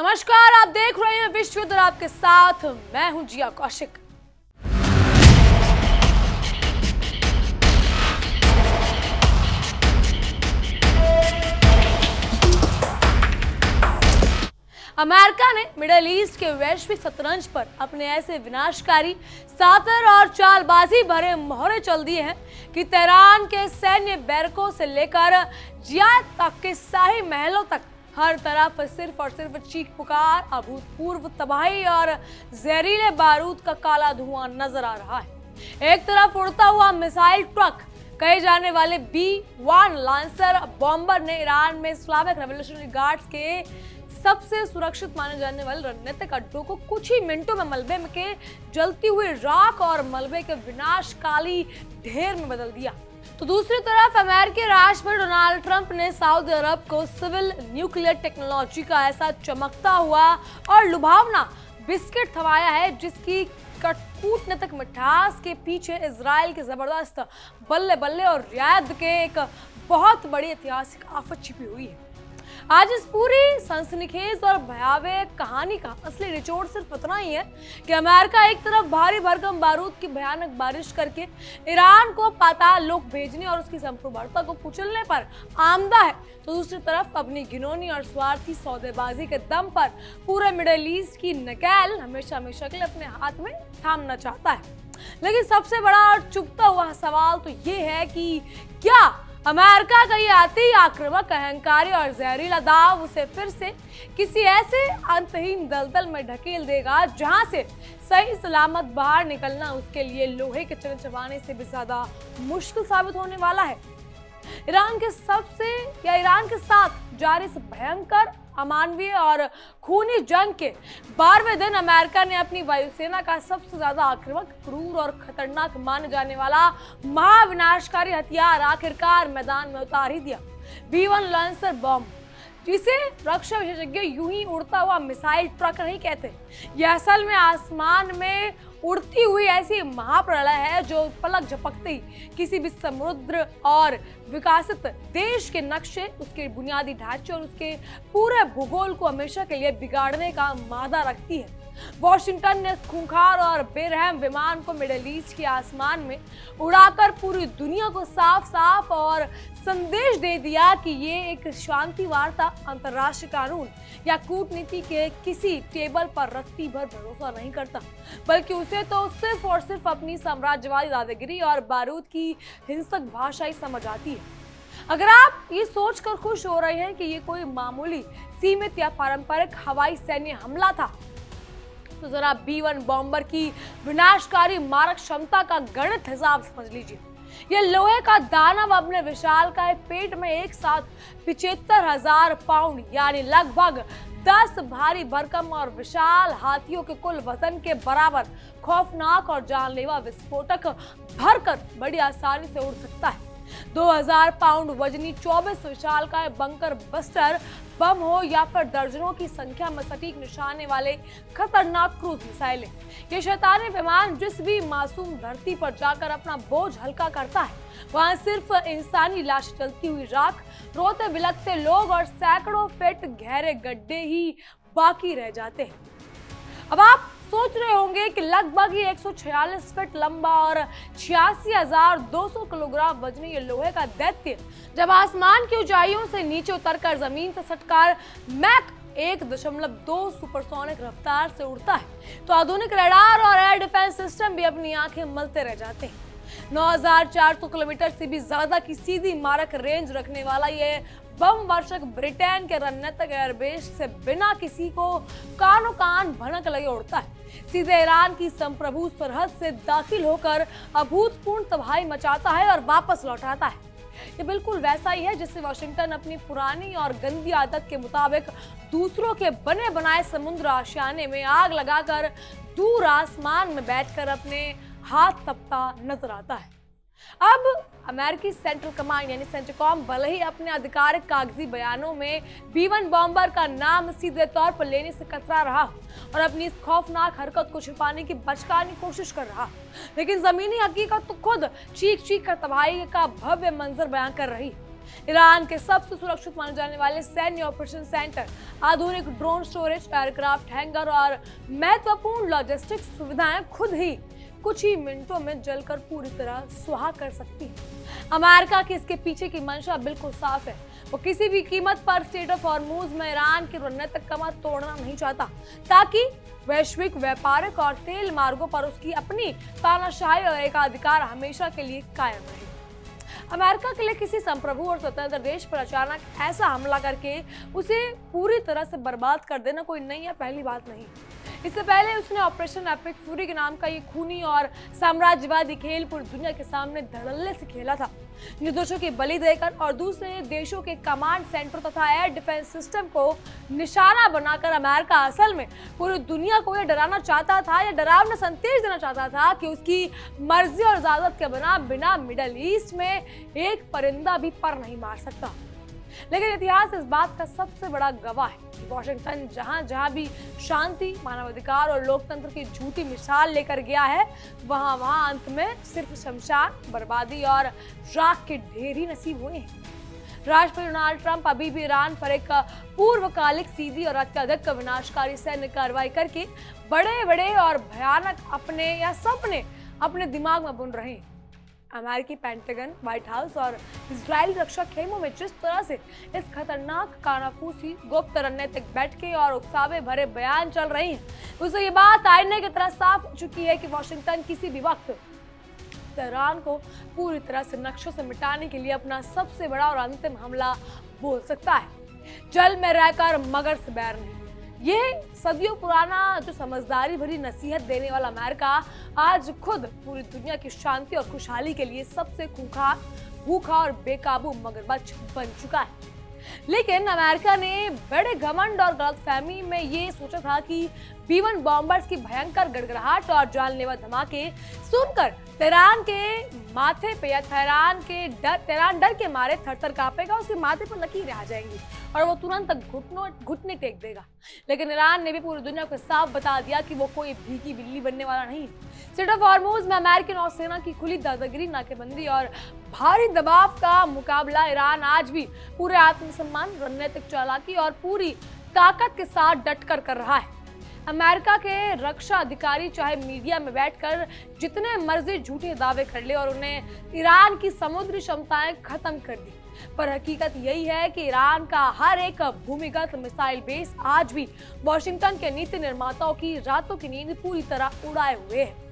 नमस्कार, आप देख रहे हैं विश्व और आपके साथ मैं हूं जिया कौशिक। अमेरिका ने मिडिल ईस्ट के वैश्विक शतरंज पर अपने ऐसे विनाशकारी सातर और चालबाजी भरे मोहरे चल दिए हैं कि तेहरान के सैन्य बैरकों से लेकर जियाद तक के शाही महलों तक हर तरफ सिर्फ और सिर्फ चीख पुकार, अभूतपूर्व तबाही और जहरीले बारूद का काला धुआं नजर आ रहा है। एक तरफ उड़ता हुआ मिसाइल ट्रक कहे जाने वाले B-1 लांसर बॉम्बर ने ईरान में इस्लामिक रेवोल्यूशनरी गार्ड्स के सबसे सुरक्षित माने जाने वाले रणनीतिक अड्डों को कुछ ही मिनटों में मलबे के जलती हुई राख और मलबे के विनाशकाली ढेर में बदल दिया। तो दूसरी तरफ अमेरिकी राष्ट्रपति डोनाल्ड ट्रंप ने सऊदी अरब को सिविल न्यूक्लियर टेक्नोलॉजी का ऐसा चमकता हुआ और लुभावना बिस्किट थमाया है जिसकी कूटनीतिक मिठास के पीछे इजराइल के जबरदस्त बल्ले बल्ले और रियाद के एक बहुत बड़ी ऐतिहासिक आफत छिपी हुई है। आज इस पूरी सनसनीखेज और भयावह कहानी का असली निचोड़ सिर्फ इतना ही है कि अमेरिका एक तरफ भारी भरकम बारूद की भयानक बारिश करके ईरान को पाताल लोक भेजने और उसकी संप्रभुता को कुचलने पर आमदा है, तो दूसरी तरफ अपनी घिनौनी और स्वार्थी सौदेबाजी के दम पर पूरे मिडिल ईस्ट की नकेल हमेशा हमेशा के लिए अपने हाथ में थामना चाहता है। लेकिन सबसे बड़ा और चुभता हुआ सवाल तो ये है कि क्या अमेरिका का ये अति आक्रामक, अहंकारी और जहरीला दाव उसे फिर से किसी ऐसे अंतहीन दलदल में ढकेल देगा जहां से सही सलामत बाहर निकलना उसके लिए लोहे के चने चबाने से भी ज्यादा मुश्किल साबित होने वाला है। ईरान के साथ जारी इस भयंकर, अमानवीय और खूनी जंग के 12वें दिन अमेरिका ने अपनी वायुसेना का सबसे ज्यादा आक्रामक, क्रूर और खतरनाक माने जाने वाला महाविनाशकारी हथियार आखिरकार मैदान में उतार ही दिया। B-1 लांसर बॉम्ब, जिसे रक्षा विशेषज्ञ यूं ही उड़ता हुआ मिसाइल ट्रक नहीं कहते। यह असल में आसमान में उड़ती हुई ऐसी महाप्रलय है जो पलक झपकते ही किसी भी समृद्ध और विकसित देश के नक्शे, उसके बुनियादी ढांचे और उसके पूरे भूगोल को हमेशा के लिए बिगाड़ने का मादा रखती है। वॉशिंगटन ने खूंखार और बेरहम विमान को मिडिल ईस्ट के आसमान में उड़ाकर पूरी दुनिया को साफ साफ और संदेश दे दिया कि ये एक शांति वार्ता, अंतर्राष्ट्रीय कानून या कूटनीति के किसी टेबल पर रत्ती भर भरोसा नहीं करता, बल्कि उसे तो सिर्फ और सिर्फ अपनी साम्राज्यवादी दादागिरी और बारूद की हिंसक भाषा ही समझ आती है। अगर आप ये सोचकर खुश हो रहे हैं कि ये कोई मामूली, सीमित या पारंपरिक हवाई सैन्य हमला था, तो जरा B-1 बॉम्बर की विनाशकारी मारक क्षमता का गणित हिसाब समझ लीजिए। यह लोहे का दानव अपने विशालकाय पेट में एक साथ 75,000 पाउंड यानी लगभग 10 भारी भरकम और विशाल हाथियों के कुल वजन के बराबर खौफनाक और जानलेवा विस्फोटक भरकर बड़ी आसानी से उड़ सकता है। 2000 पाउंड वजनी 24 विशालकाय बंकर बस्टर बम हो या फिर दर्जनों की संख्या में सटीक निशाने वाले खतरनाक क्रूज मिसाइलें, ये शैतानी विमान जिस भी मासूम धरती पर जाकर अपना बोझ हल्का करता है, वहां सिर्फ इंसानी लाश चलती हुई राख, रोते बिलखते लोग और सैकड़ों फीट गहरे गड्ढे ही बाकी रह जाते हैं। अब आप सोच रहे होंगे कि लगभग ही 146 फीट लंबा और 86,200 किलोग्राम वजनी ये लोहे का दैत्य जब आसमान की ऊंचाइयों से नीचे उतरकर जमीन से सटकर मैक 1.2 सुपरसोनिक रफ्तार से उड़ता है, तो आधुनिक रडार और एयर डिफेंस सिस्टम भी अपनी आंखें मलते रह जाते हैं। 9,400 किलोमीटर से भी ज्यादा की सीधी मारक रेंज रखने वाला ये बम वर्षक ब्रिटेन के रणनीतिक एयरबेस से बिना किसी को कानो कान भनक लगे उड़ता है, सीधे ईरान की संप्रभु सरहद से दाखिल होकर अभूतपूर्व तबाही मचाता है और वापस लौटाता है। ये बिल्कुल वैसा ही है जिससे वॉशिंगटन अपनी पुरानी और गंदी आदत के मुताबिक दूसरों के बने बनाए समुद्र आशियाने में आग लगाकर दूर आसमान में बैठकर अपने हाथ तपता नजर आता है। अब अमेरिकी सेंट्रल कमांड यानी सेंट्रकॉम भले ही अपने आधिकारिक कागजी बयानों में B-1 बॉम्बर का नाम सीधे तौर पर लेने से कतरा रहा और अपनी इस खौफनाक हरकत को छुपाने की बचकानी कोशिश कर रहा, लेकिन जमीनी हकीकत तो खुद चीख चीख कर तबाही का भव्य मंजर बयां कर रही। ईरान के सबसे सुरक्षित माने जाने वाले सैन्य ऑपरेशन सेंटर, आधुनिक ड्रोन स्टोरेज, एयरक्राफ्ट हैंगर और महत्वपूर्ण लॉजिस्टिक्स सुविधाएं खुद ही कुछ ही मिनटों में जलकर पूरी तरह सुहा कर सकती है। अमेरिका की इसके पीछे की मंशा बिल्कुल साफ है। वो किसी भी कीमत पर स्ट्रेट ऑफ हॉर्मुज में ईरान की रणनीतिक कमर तोड़ना नहीं चाहता, ताकि वैश्विक व्यापारिक और तेल मार्गों पर उसकी अपनी तानाशाही और एकाधिकार हमेशा के लिए कायम रहे। अमेरिका के लिए किसी संप्रभु और स्वतंत्र देश पर अचानक ऐसा हमला करके उसे पूरी तरह से बर्बाद कर देना कोई नई या पहली बात नहीं। इससे पहले उसने ऑपरेशन एपिक फ्यूरी के नाम का ये खूनी और साम्राज्यवादी खेल पूरी दुनिया के सामने धड़ल्ले से खेला था। निर्दोषों की बलि देकर और दूसरे देशों के कमांड सेंटर तथा एयर डिफेंस सिस्टम को निशाना बनाकर अमेरिका असल में पूरी दुनिया को यह डराना चाहता था या डरावना संदेश देना चाहता था कि उसकी मर्जी और इजाजत के बिना मिडल ईस्ट में एक परिंदा भी पर नहीं मार सकता। लेकिन इतिहास इस बात का सबसे बड़ा गवाह है कि वॉशिंगटन जहां जहां भी शांति, मानवाधिकार और लोकतंत्र की झूठी मिसाल लेकर गया है, वहां अंत में सिर्फ शमशान, बर्बादी और राख के ढेर ही नसीब हुए हैं। राष्ट्रपति डोनाल्ड ट्रंप अभी भी ईरान पर एक पूर्वकालिक, सीधी और अत्यधिक विनाशकारी सैन्य कार्रवाई करके बड़े और भयानक सपने अपने दिमाग में बुन रहे हैं। अमेरिकी पेंटागन, व्हाइट हाउस और इजरायली रक्षा खेमों में जिस तरह से इस खतरनाक, कानाफूसी, गुप्त रणनीतिक बैठकें और उकसावे भरे बयान चल रही हैं, उससे ये बात आईने की तरह साफ हो चुकी है कि वॉशिंगटन किसी भी वक्त तेहरान को पूरी तरह से नक्शों से मिटाने के लिए अपना सबसे बड़ा और अंतिम हमला बोल सकता है। जल में रहकर मगर से बैर नहीं। ये सदियों पुराना जो समझदारी भरी नसीहत देने वाला अमेरिका आज खुद पूरी दुनिया की शांति और खुशहाली के लिए सबसे खूंखार, भूखा और बेकाबू मगरमच्छ बन चुका है। लेकिन अमेरिका ने बड़े घमंड और गलतफहमी में ये सोचा था कि B-1 बॉम्बर्स की भयंकर गड़गड़ाहट और जानलेवा धमाके सुनकर तेहरान के माथे पे या तेहरान डर के मारे थरथर कांपेगा, उसके माथे पर लकीरें आ जाएंगी और वो तुरंत घुटने टेक देगा। लेकिन ईरान ने भी पूरी दुनिया को साफ बता दिया कि वो कोई भीगी बिल्ली बनने वाला नहीं है। स्ट्रेट ऑफ हॉर्मुज में अमेरिकी नौसेना की खुली दादागिरी, नाकेबंदी और भारी दबाव का मुकाबला ईरान आज भी पूरे आत्मसम्मान, रणनीतिक चालाकी और पूरी ताकत के साथ डटकर कर रहा है। अमेरिका के रक्षा अधिकारी चाहे मीडिया में बैठकर जितने मर्जी झूठे दावे कर ले और उन्हें ईरान की समुद्री क्षमताएं खत्म कर दी, पर हकीकत यही है कि ईरान का हर एक भूमिगत मिसाइल बेस आज भी वॉशिंगटन के नीति निर्माताओं की रातों की नींद पूरी तरह उड़ाए हुए है।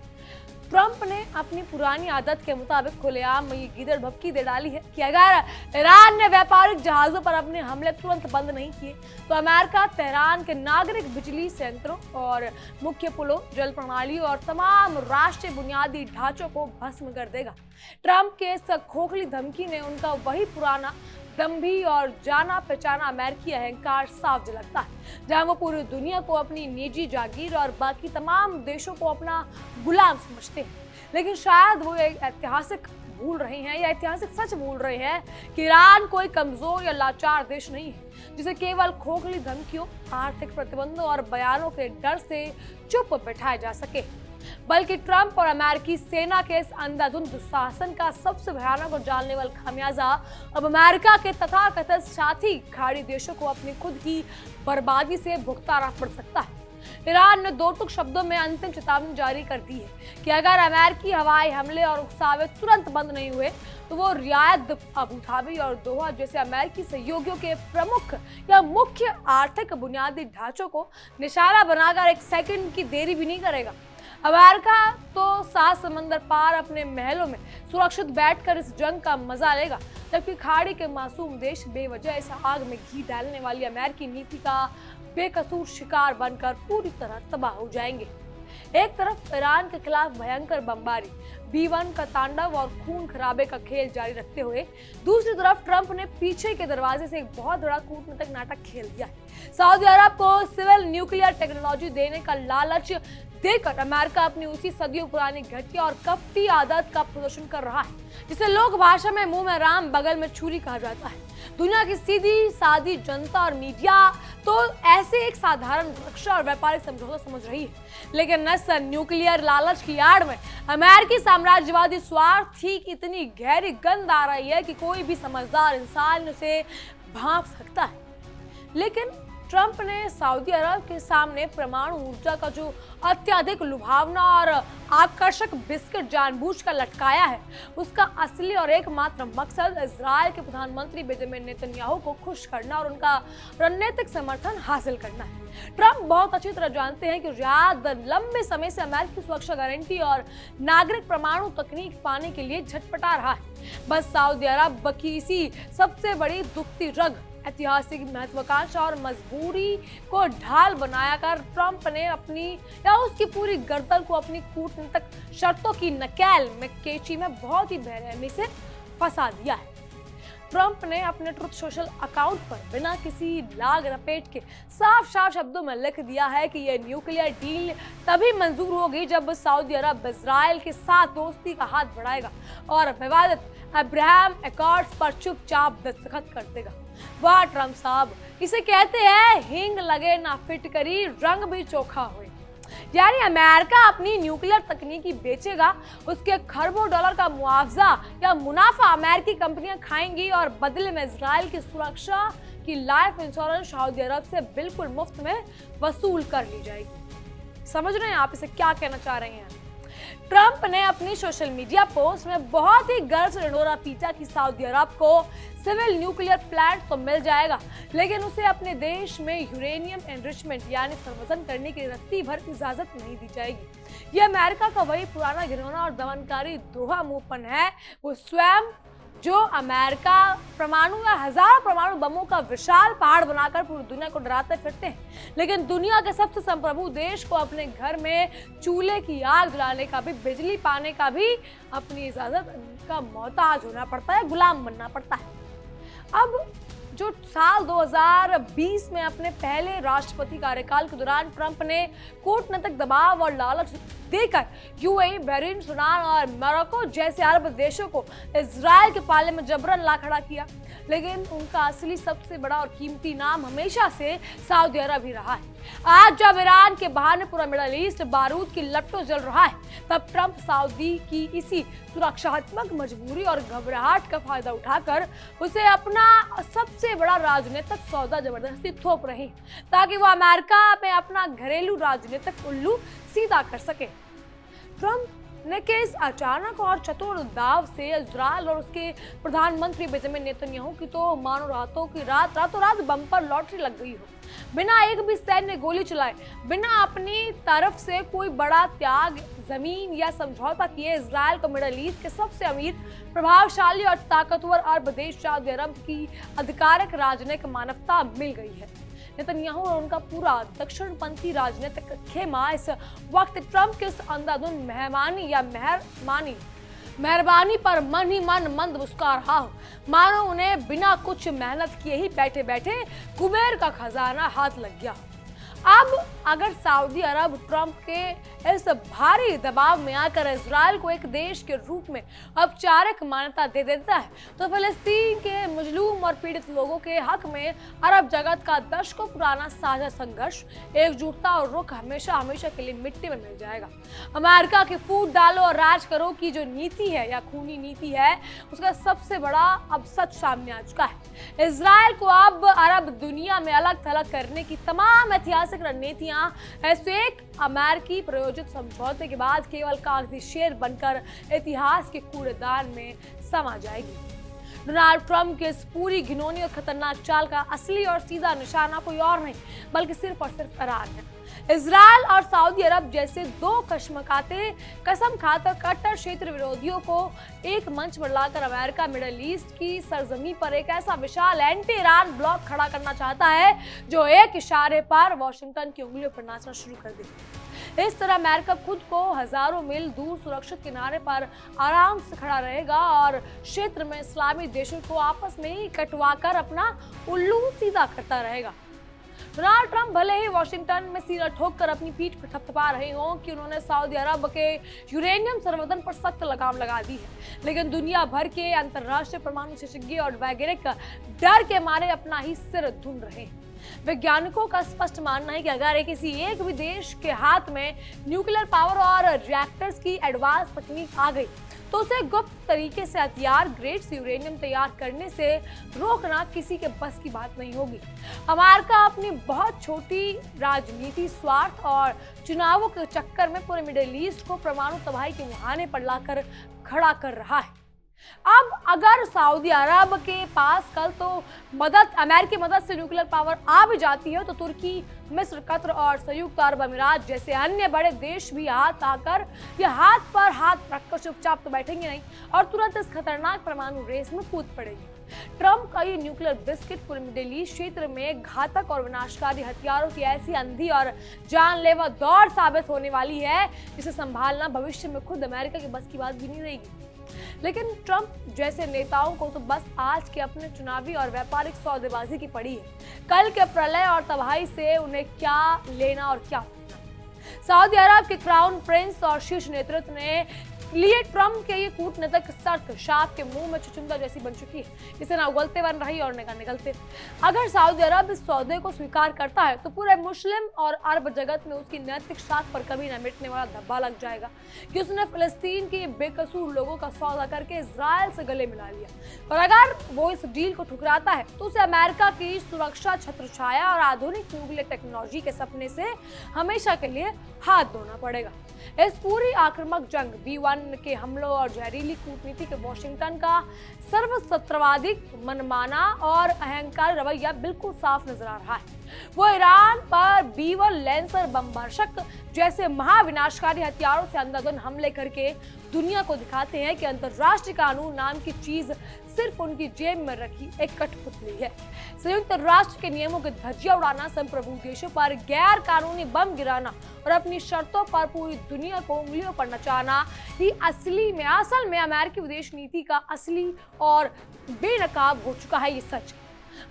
ट्रंप ने अपनी पुरानी आदत के मुताबिक खुलेआम ये गीदड़ भभकी दे डाली है कि अगर ईरान ने व्यापारिक जहाजों पर अपने हमले तुरंत बंद नहीं किए तो अमेरिका तेहरान के नागरिक बिजली संयंत्रों और मुख्य पुलों, जल प्रणाली और तमाम राष्ट्रीय बुनियादी ढांचों को भस्म कर देगा। ट्रंप के इस खोखली धमकी ने उनका वही पुराना दम्भी और जाना पहचाना अमेरिकी अहंकार साफ झलकता है, जहां वो पूरी दुनिया को अपनी निजी जागीर और बाकी तमाम देशों को अपना गुलाम समझते हैं। लेकिन शायद वो एक ऐतिहासिक भूल रहे हैं या ऐतिहासिक सच भूल रहे हैं कि ईरान कोई कमजोर या लाचार देश नहीं है जिसे केवल खोखली धमकियों, आर्थिक प्रतिबंधों और बयानों के डर से चुप बैठाया जा सके, बल्कि ट्रंप और अमेरिकी सेना के इस अंधाधुंध दुस्साहसन का सबसे भयानक और जानलेवा खामियाजा अब अमेरिका के तथाकथित साथी खाड़ी देशों को अपनी खुद की बर्बादी से भुगताना पड़ सकता है। ईरान ने दो टुक शब्दों में अंतिम चेतावनी जारी कर दी है कि अगर अमेरिकी हवाई हमले और उकसावे तुरंत बंद नहीं हुए तो वो रियाद, अबू धाबी और दोहा जैसे अमेरिकी सहयोगियों के प्रमुख या मुख्य आर्थिक बुनियादी ढांचों को निशाना बनाकर एक सेकंड की देरी भी नहीं करेगा। अमेरिका तो 7 समंदर पार अपने महलों में सुरक्षित बैठकर इस जंग का मजा लेगा, जबकि खाड़ी के मासूम देश बेवजह इस आग में घी डालने वाली अमेरिकी नीति का बेकसूर शिकार बनकर पूरी तरह तबाह हो जाएंगे। एक तरफ ईरान के खिलाफ भयंकर बमबारी, B-1 का तांडव और खून खराबे का खेल जारी रखते हुए दूसरी तरफ ट्रंप ने पीछे के दरवाजे से एक बहुत बड़ा कूटनीतिक नाटक खेल दिया है। सऊदी अरब को सिविल न्यूक्लियर टेक्नोलॉजी देने का लालच देकर अमेरिका अपनी उसी सदियों पुरानी घटिया और कपटी आदत का प्रदर्शन कर रहा है, जिसे लोक भाषा में मुंह में राम बगल में छुरी कहा जाता है। दुनिया की सीधी सादी जनता और मीडिया तो ऐसे एक साधारण रक्षा और व्यापारिक समझौता समझ रही है, लेकिन इस न्यूक्लियर लालच की आड़ में अमेरिकी साम्राज्यवादी स्वार्थ की इतनी गहरी गंध आ रही है कि कोई भी समझदार इंसान उसे भांप सकता है। लेकिन ट्रंप ने सऊदी अरब के सामने परमाणु ऊर्जा का जो अत्यधिक लुभावना और आकर्षक बिस्किट जानबूझकर लटकाया है, उसका असली और एकमात्र मकसद इजरायल के प्रधानमंत्री बेंजामिन नेतन्याहू को खुश करना और उनका रणनीतिक समर्थन हासिल करना है। ट्रंप बहुत अच्छी तरह जानते हैं कि रियाद लंबे समय से अमेरिकी सुरक्षा गारंटी और नागरिक परमाणु तकनीक पाने के लिए झटपटा रहा है। बस सऊदी अरब की इसी सबसे बड़ी दुखती रग, ऐतिहासिक महत्वाकांक्षा और मजबूरी को ढाल बनाकर ट्रंप ने अपनी या उसकी पूरी गर्दन को अपनी कूटनीतिक शर्तों की नकेल में केची में बहुत ही बेरहमी से फंसा दिया है। ट्रंप ने अपने ट्रुथ सोशल अकाउंट पर बिना किसी लाग लपेट के साफ साफ शब्दों में लिख दिया है कि यह न्यूक्लियर डील तभी मंजूर होगी जब सऊदी अरब इजरायल के साथ दोस्ती का हाथ बढ़ाएगा और विवादित अब्राहम एकॉर्ड्स पर चुपचाप दस्तखत कर देगा। वाह ट्रंप साहब, इसे कहते हैं हिंग लगे ना फिटकरी, रंग भी चोखा हुए। यानी अमेरिका अपनी न्यूक्लियर तकनीकी बेचेगा, उसके खरबों डॉलर का मुआवजा या मुनाफा अमेरिकी कंपनियां खाएंगी और बदले में इजरायल की सुरक्षा की लाइफ इंश्योरेंस सऊदी अरब से बिल्कुल मुफ्त में वसूल कर ली जाएगी। समझ रहे हैं आप इसे क्या कहना चाह रहे हैं? ट्रंप ने अपनी सोशल मीडिया पोस्ट में बहुत ही गर्व से ढिंढोरा पीटा कि सऊदी अरब को सिविल न्यूक्लियर प्लांट तो मिल जाएगा, लेकिन उसे अपने देश में यूरेनियम एनरिचमेंट यानी संवर्धन करने की रत्ती भर इजाजत नहीं दी जाएगी। यह अमेरिका का वही पुराना घिनौना और दमनकारी दोहा मुंहपन है, वो स्वयं जो अमेरिका परमाणु या हजारों परमाणु बमों का विशाल पहाड़ बनाकर पूरी दुनिया को डराते फिरते हैं, लेकिन दुनिया के सबसे संप्रभु देश को अपने घर में चूल्हे की आग जलाने का भी, बिजली पाने का भी अपनी इजाजत का मोहताज होना पड़ता है, गुलाम बनना पड़ता है। अब जो साल 2020 में अपने पहले राष्ट्रपति कार्यकाल के दौरान ट्रंप ने कूटनीतिक दबाव और लालच देकर यूएई, बहरीन, सूडान और मोरक्को जैसे अरब देशों को इजरायल के पाले में जबरन ला खड़ा किया, लेकिन उनका असली सबसे बड़ा और कीमती नाम हमेशा से सऊदी अरब ही रहा है। आज जब ईरान के बहाने पूरा मिडल ईस्ट बारूद की लट्टों जल रहा है, तब ट्रंप सऊदी की इसी सुरक्षात्मक मजबूरी और घबराहट का फायदा उठाकर उसे अपना सबसे बड़ा राजनीतिक सौदा जबरदस्ती थोप रहे ताकि वो अमेरिका में अपना घरेलू राजनीतिक उल्लू सीधा कर सके। ट्रंप ने के इस अचानक और चतुर दाव से इजरायल और उसके प्रधानमंत्री बेंजामिन नेतन्याहू की तो मानो रातों रात बम्पर लॉटरी लग गई हो। बिना एक भी सैन्य गोली चलाए, बिना अपनी तरफ से कोई बड़ा त्याग, जमीन या समझौता किए इजरायल को मिडल ईस्ट के सबसे अमीर, प्रभावशाली और ताकतवर अरब देश सऊदी अरब की आधिकारिक राजनीतिक मानवता मिल गई है। नेतन्याहू और उनका पूरा दक्षिणपंथी राजनीतिक खेमा इस वक्त ट्रंप के उस अंधाधुन मेहरबानी पर मन ही मन मंद मुस्कुरा रहा हो, मानो उन्हें बिना कुछ मेहनत किए ही बैठे बैठे कुबेर का खजाना हाथ लग गया। अब अगर सऊदी अरब ट्रंप के इस भारी दबाव में आकर इजरायल को एक देश के रूप में औपचारिक मान्यता दे देता है, तो फिलिस्तीन के मजलूम और पीड़ित लोगों के हक में अरब जगत का दशकों पुराना साझा संघर्ष, एकजुटता और रुख हमेशा हमेशा के लिए मिट्टी में मिल जाएगा। अमेरिका की फूट डालो और राज करो की जो नीति है या खूनी नीति है, उसका सबसे बड़ा अब सच सामने आ चुका है। इजरायल को अब अरब दुनिया में अलग थलग करने की तमाम ऐतिहासिक रणनीतियां ऐसे एक अमेरिकी प्रायोजित समझौते के बाद केवल कागजी शेर बनकर इतिहास के कूड़ेदान में समा जाएगी। डोनाल्ड ट्रंप के इस पूरी घिनौनी और खतरनाक चाल का असली और सीधा निशाना कोई और नहीं बल्कि सिर्फ और सिर्फ ईरान है। इजरायल और सऊदी अरब जैसे दो कश्मकाते कसम खाकर कट्टर क्षेत्र विरोधियों को एक मंच पर लाकर अमेरिका मिडल ईस्ट की सरजमी पर एक ऐसा विशाल एंटी ईरान ब्लॉक खड़ा करना चाहता है जो एक इशारे पर वॉशिंगटन की उंगलियों पर नाचना शुरू कर दे। इस तरह अमेरिका खुद को हजारों मील दूर सुरक्षित किनारे पर आराम से खड़ा रहेगा और क्षेत्र में इस्लामी देशों को आपस में ही कटवाकर अपना उल्लू सीधा करता रहेगा। डोनाल्ड ट्रंप भले ही वॉशिंगटन में सिर ठोककर अपनी पीठ पर थपथपा रहे हों कि उन्होंने सऊदी अरब के यूरेनियम संवर्धन पर सख्त लगाम लगा दी है, लेकिन दुनिया भर के अंतर्राष्ट्रीय परमाणु विशेषज्ञ और वैज्ञानिक डर के मारे अपना ही सिर धुन रहे हैं। वैज्ञानिकों का स्पष्ट मानना है कि अगर किसी एक भी देश के हाथ में न्यूक्लियर पावर और रिएक्टर्स की एडवांस तकनीक आ गई तो उसे गुप्त तरीके से हथियार ग्रेड यूरेनियम तैयार करने से रोकना किसी के बस की बात नहीं होगी। अमेरिका अपनी बहुत छोटी राजनीति, स्वार्थ और चुनावों के चक्कर में पूरे मिडिल ईस्ट को परमाणु तबाही के मुहाने पर लाकर खड़ा कर रहा है। अब अगर सऊदी अरब के पास कल तो अमेरिकी मदद से न्यूक्लियर पावर आ भी जाती है तो तुर्की, मिस्र, कतर और संयुक्त अरब अमीरात जैसे अन्य बड़े देश भी हाथ पर हाथ रखकर चुपचाप तो बैठेंगे नहीं और तुरंत इस खतरनाक परमाणु रेस में कूद पड़ेंगे। ट्रंप का ये न्यूक्लियर बिस्किट पूरे मिडिल ईस्ट क्षेत्र में घातक और विनाशकारी हथियारों की ऐसी अंधी और जानलेवा दौड़ साबित होने वाली है जिसे संभालना भविष्य में खुद अमेरिका की बस की बात भी नहीं रहेगी। लेकिन ट्रंप जैसे नेताओं को तो बस आज के अपने चुनावी और व्यापारिक सौदेबाजी की पड़ी है। कल के प्रलय और तबाही से उन्हें क्या लेना और क्या देना। सऊदी अरब के क्राउन प्रिंस और शीर्ष नेतृत्व ने लिए ट्रंप के ये कूटनीतिक शर्त सांप के मुंह में चुचुंदा जैसी बन चुकी है। इसे ना उगलते बन रही और ना निगलते। अगर सऊदी अरब इस सौदे को स्वीकार करता है तो पूरे मुस्लिम और अरब जगत में उसकी नैतिक साख पर कभी न मिटने वाला धब्बा लग जाएगा कि उसने फिलिस्तीन के बेकसूर लोगों का सौदा करके इजराइल से गले मिला लिया। और अगर वो इस डील को ठुकराता है तो उसे अमेरिका की सुरक्षा, छत्रछाया और आधुनिक न्यूक्लियर टेक्नोलॉजी के सपने से हमेशा के लिए हाथ धोना पड़ेगा। इस पूरी आक्रामक जंग B-1 के हमलों और जहरीली कूटनीति के वाशिंगटन का सर्वसत्रवादी, मनमाना और अहंकार रवैया बिल्कुल साफ नजर आ रहा है। वो ईरान पर B-1 लैंसर बमबर्षक जैसे महाविनाशकारी हथियारों से अंधाधुंध हमले करके दुनिया को दिखाते हैं कि अंतर्राष्ट्रीय कानून नाम की चीज सिर्फ उनकी जेब में रखी एक कठपुतली है। संयुक्त राष्ट्र के नियमों की धज्जियां उड़ाना, संप्रभु देशों पर गैर कानूनी बम गिराना और अपनी शर्तों पर पूरी दुनिया को उंगलियों पर नचाना ही असल में अमेरिकी विदेश नीति का असली और बेनकाब हो चुका है। ये सच।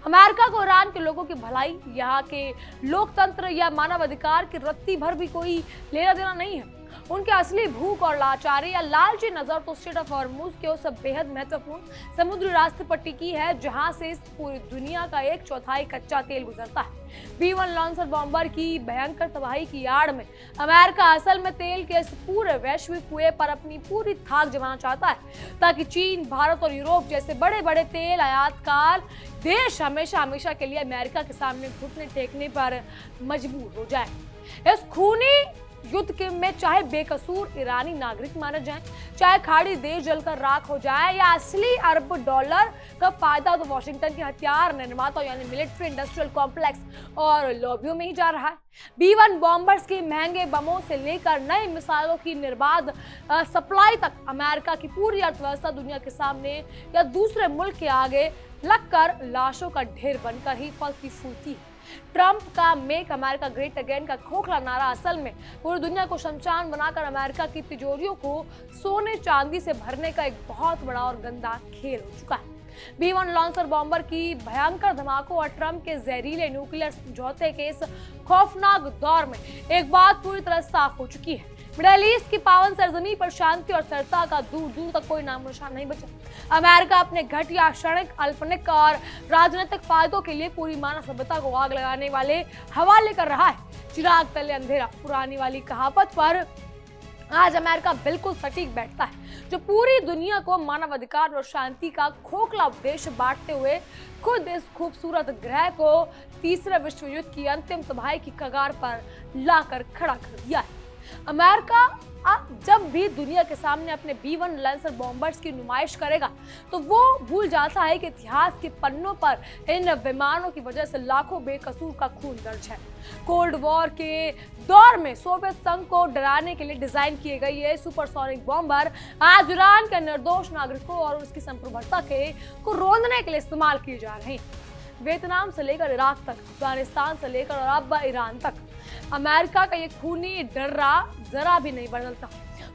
अमेरिका को ईरान के लोगों की भलाई, यहाँ के लोकतंत्र या मानवाधिकार की रत्ती भर भी कोई लेना देना नहीं है। उनके असली भूख और लाचारी या लालची नजर तो स्ट्रेट ऑफ हॉर्मुज के उस बेहद महत्वपूर्ण समुद्री रास्ते पर टिकी है जहां से पूरी दुनिया का 1/4 कच्चा तेल गुजरता है। B-1 लॉन्सर बॉम्बर की भयंकर तबाही की आड़ में अमेरिका असल में तेल के इस पूरे वैश्विक कुएं पर अपनी पूरी थाक जमाना चाहता है ताकि चीन, भारत और यूरोप जैसे बड़े बड़े तेल आयातकार देश हमेशा के लिए अमेरिका के सामने घुटने टेकने पर मजबूर हो जाए। इस खूनी युद्ध के में चाहे बेकसूर ईरानी नागरिक मारे जाएं, चाहे खाड़ी देश जलकर राख हो जाए या असली अरब डॉलर का फायदा तो वाशिंगटन के हथियार निर्माता यानी मिलिट्री इंडस्ट्रियल कॉम्प्लेक्स और लॉबियों में ही जा रहा है। B-1 बॉम्बर्स के महंगे बमों से लेकर नए मिसाइलों की निर्बाध सप्लाई तक अमेरिका की पूरी अर्थव्यवस्था दुनिया के सामने या दूसरे मुल्क के आगे लगकर लाशों का ढेर बनकर ही फलती फूलती है। ट्रंप का मेक अमेरिका ग्रेट अगेन का खोखला नारा असल में पूरी दुनिया को शमशान बनाकर अमेरिका की तिजोरियों को सोने चांदी से भरने का एक बहुत बड़ा और गंदा खेल हो चुका है। B-1 लॉन्सर बॉम्बर की भयंकर धमाकों और ट्रंप के जहरीले न्यूक्लियर समझौते के इस खौफनाक दौर में एक बात पूरी तरह साफ हो चुकी है। मिडिल ईस्ट की पावन सरजमी पर शांति और स्थिरता का दूर दूर तक कोई नामो निशान नहीं बचा। अमेरिका अपने घटिया, क्षणिक, अल्पनिक और राजनीतिक फायदों के लिए पूरी मानव सभ्यता को आग लगाने वाले हवाले कर रहा है। चिराग तले अंधेरा, पुरानी वाली कहावत पर आज अमेरिका बिल्कुल सटीक बैठता है जो पूरी दुनिया को मानवाधिकार और शांति का खोखला उपदेश बांटते हुए खुद इस खूबसूरत ग्रह को तीसरे विश्व युद्ध की अंतिम तबाही की कगार पर लाकर खड़ा कर दिया है। अमेरिका अब जब भी दुनिया के सामने अपने B-1 लैंसर बॉम्बर्स की नुमाइश करेगा तो वो भूल जाता है कि इतिहास के पन्नों पर इन विमानों की वजह से लाखों बेकसूर का खून दर्ज है। कोल्ड वॉर के दौर में सोवियत संघ को डराने के लिए डिजाइन किए गए ये सुपरसोनिक बॉम्बर आज ईरान के निर्दोष नागरिकों और उसकी संप्रभुता को रोंदने के लिए इस्तेमाल किए जा रहे हैं। वियतनाम से लेकर इराक तक, अफगानिस्तान से लेकर और अब ईरान तक अमेरिका का ये खूनी डर्रा जरा भी नहीं बदलता।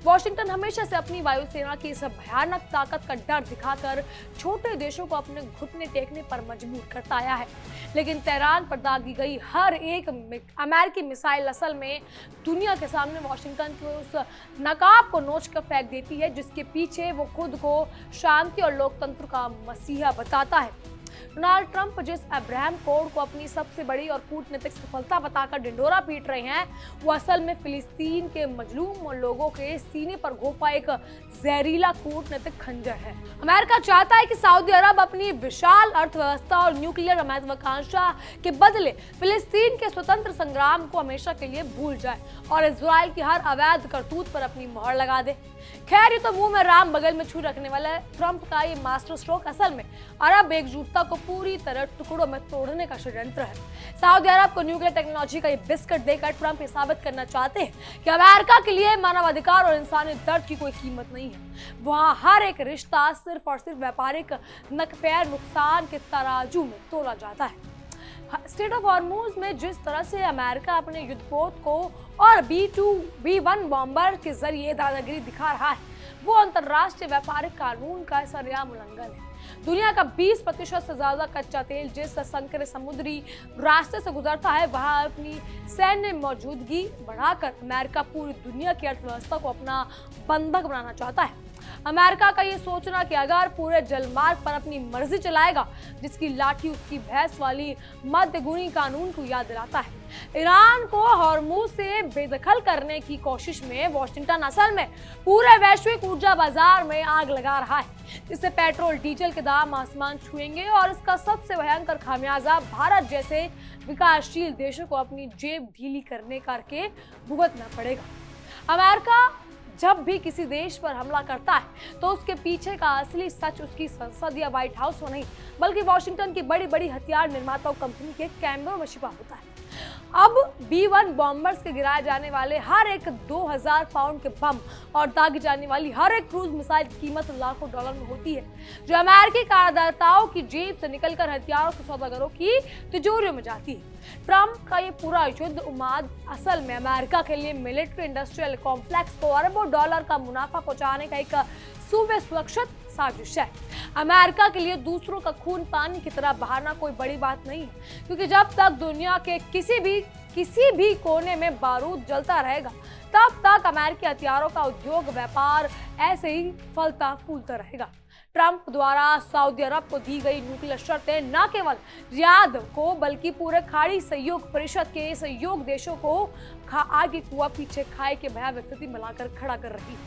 वॉशिंगटन हमेशा से अपनी वायुसेना की इस भयानक ताकत का डर दिखाकर छोटे देशों को अपने घुटने टेकने पर मजबूर करता आया है। लेकिन तेहरान पर दागी गई हर एक अमेरिकी मिसाइल असल में दुनिया के सामने वॉशिंगटन के उस नकाब को नोच कर फेंक देती है जिसके पीछे वो खुद को शांति और लोकतंत्र का मसीहा बताता है। डोनाल्ड ट्रंप जिस अब्राहम कोड को अपनी सबसे बड़ी और कूटनीतिक सफलता बताकर ढिंढोरा पीट रहे हैं, वो असल में फिलिस्तीन के मजलूम लोगों के सीने पर घोंपा एक जहरीला कूटनीतिक खंजर है। अमेरिका चाहता है कि सऊदी अरब अपनी विशाल अर्थव्यवस्था और न्यूक्लियर महत्वाकांक्षा के बदले फिलिस्तीन के स्वतंत्र संग्राम को हमेशा के लिए भूल जाए और इजराइल की हर अवैध करतूत पर अपनी मोहर लगा दे। खैर, ये तो मुंह में राम बगल में छू रखने वाला ट्रंप का ये मास्टर स्ट्रोक असल में अरब एकजुटता को पूरी तरह टुकड़ों में तोड़ने का षड्यंत्र है। सऊदी अरब को न्यूक्लियर टेक्नोलॉजी का ये बिस्किट देकर ट्रंप ये साबित करना चाहते हैं कि अमेरिका के लिए मानवाधिकार और इंसानी दर्द की कोई कीमत नहीं है। वहाँ हर एक रिश्ता सिर्फ और सिर्फ व्यापारिक नकफे नुकसान के तराजू में तोला जाता है। स्टेट ऑफ हॉर्मूज में जिस तरह से अमेरिका अपने युद्धपोत को और B-2 B-1 बॉम्बर के जरिए दादागिरी दिखा रहा है, वो अंतर्राष्ट्रीय व्यापारिक कानून का सरेआम उल्लंघन है। दुनिया का 20% से ज्यादा कच्चा तेल जिस संकरे समुद्री रास्ते से गुजरता है, वहां अपनी सैन्य मौजूदगी बढ़ाकर अमेरिका पूरी दुनिया की अर्थव्यवस्था को अपना बंधक बनाना चाहता है। अमेरिका का ये सोचना कि अगर पूरे जलमार्ग पर अपनी मर्जी चलाएगा, जिसकी लाठी उसकी भैंस वाली मध्यगुणी कानून को याद दिलाता है। ईरान को हॉर्मूज से बेदखल करने की कोशिश में वॉशिंगटन असल में पूरे वैश्विक ऊर्जा बाजार में आग लगा रहा है, जिससे पेट्रोल डीजल के दाम आसमान छुएंगे और इसका सबसे भयंकर खामियाजा भारत जैसे विकासशील देशों को अपनी जेब ढीली करके भुगतना पड़ेगा। अमेरिका जब भी किसी देश पर हमला करता है तो उसके पीछे का असली सच उसकी संसद या व्हाइट हाउस में नहीं, बल्कि वॉशिंगटन की बड़ी बड़ी हथियार निर्माताओं कंपनी के कैमरों में छिपा होता है। अब B-1 बॉम्बर्स के गिराए जाने वाले हर एक 2000 पाउंड के बम और दागी जाने वाली हर एक क्रूज मिसाइल की कीमत लाखों डॉलर में होती है, जो अमेरिकी कारदाताओं की जेब से निकलकर हथियारों के सौदागरों की तिजोरियों में जाती है। ट्रंप का ये पूरा युद्ध उन्माद असल में अमेरिका के लिए मिलिट्री इंडस्ट्रियल कॉम्प्लेक्स को अरबों डॉलर का मुनाफा पहुंचाने का एक सुव्यवस्थित साजिश है। अमेरिका के लिए दूसरों का खून पानी की तरह बहाना कोई बड़ी बात नहीं है, क्योंकि जब तक दुनिया के किसी भी कोने में बारूद जलता रहेगा, तब तक अमेरिकी हथियारों का उद्योग व्यापार ऐसे ही फलता फूलता रहेगा। ट्रंप द्वारा सऊदी अरब को दी गई न्यूक्लियर शर्तें न केवल रियाद को बल्कि पूरे खाड़ी सहयोग परिषद के सहयोग देशों को आगे कुआ पीछे खाए के भयावह स्थिति में लाकर खड़ा कर रही है।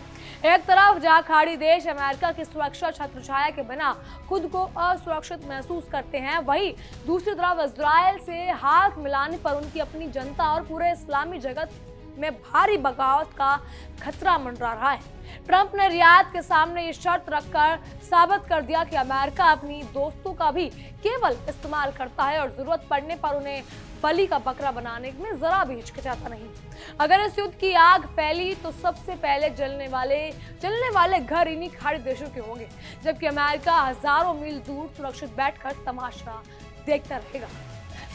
एक तरफ जहां खाड़ी देश अमेरिका की सुरक्षा छत्रछाया के बिना खुद को असुरक्षित महसूस करते हैं, वहीं दूसरी तरफ इजराइल से हाथ मिलाने पर उनकी अपनी जनता और पूरे इस्लामी जगत में भारी बगावत का खतरा मंडरा रहा है। ट्रंप ने रियाद के सामने ये शर्त रखकर साबित कर दिया कि अमेरिका अपनी दोस्तों का भी केवल इस्तेमाल करता है और जरूरत पड़ने पर उन्हें बलि का बकरा बनाने में जरा भी हिचकिचाता नहीं। अगर इस युद्ध की आग फैली तो सबसे पहले जलने वाले घर इन्हीं खाड़ी देशों के होंगे, जबकि अमेरिका हजारों मील दूर सुरक्षित बैठकर तमाशा देखता रहेगा।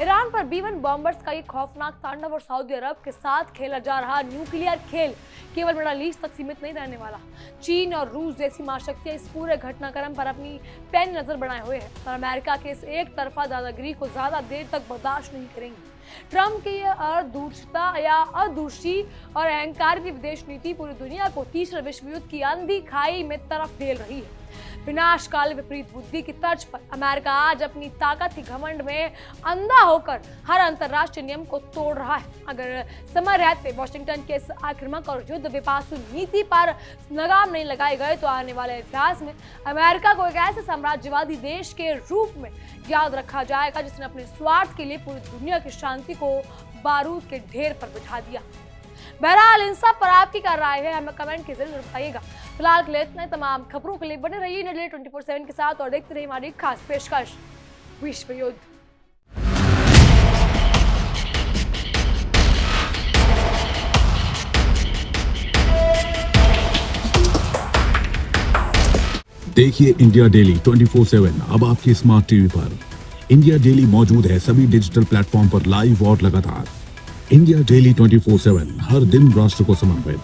ईरान पर B-1 बॉम्बर्स का ये खौफनाक तांडव और सऊदी अरब के साथ खेला जा रहा न्यूक्लियर खेल केवल मिडल ईस्ट तक सीमित नहीं रहने वाला। चीन और रूस जैसी महाशक्तियां इस पूरे घटनाक्रम पर अपनी पैनी नजर बनाए हुए हैं और अमेरिका के इस एक तरफा दादागिरी को ज्यादा देर तक बर्दाश्त नहीं करेंगे। ट्रंप की अदूरदर्शी और अहंकारी विदेश नीति पूरी दुनिया को तीसरे विश्व युद्ध की अंधी खाई में तरफ ढेल रही है। विनाशकाल विपरीत बुद्धि की तर्ज पर अमेरिका आज अपनी ताकत की घमंड में अंधा होकर हर अंतर्राष्ट्रीय नियम को तोड़ रहा है। अगर समय रहते वॉशिंगटन के इस आक्रामक और युद्ध विपासु नीति पर लगाम नहीं लगाए गए तो आने वाले इतिहास में अमेरिका को एक ऐसे साम्राज्यवादी देश के रूप में याद रखा जाएगा जिसने अपने स्वार्थ के लिए पूरी दुनिया की शांति को बारूद के ढेर पर बिठा दिया। बहरहाल इन सब पर आपकी क्या राय है, हमें कमेंट के जरिए बताइएगा। फिलहाल के लिए इतने तमाम खबरों के लिए बने रहिए इंडिया डेली 24/7 के साथ और देखते रहिए हमारी खास पेशकश विश्व युद्ध। देखिए इंडिया डेली 24/7 अब आपके स्मार्ट टीवी पर। इंडिया डेली मौजूद है सभी डिजिटल प्लेटफॉर्म पर लाइव और लगातार। इंडिया डेली 24/7 हर दिन राष्ट्र को समर्पित।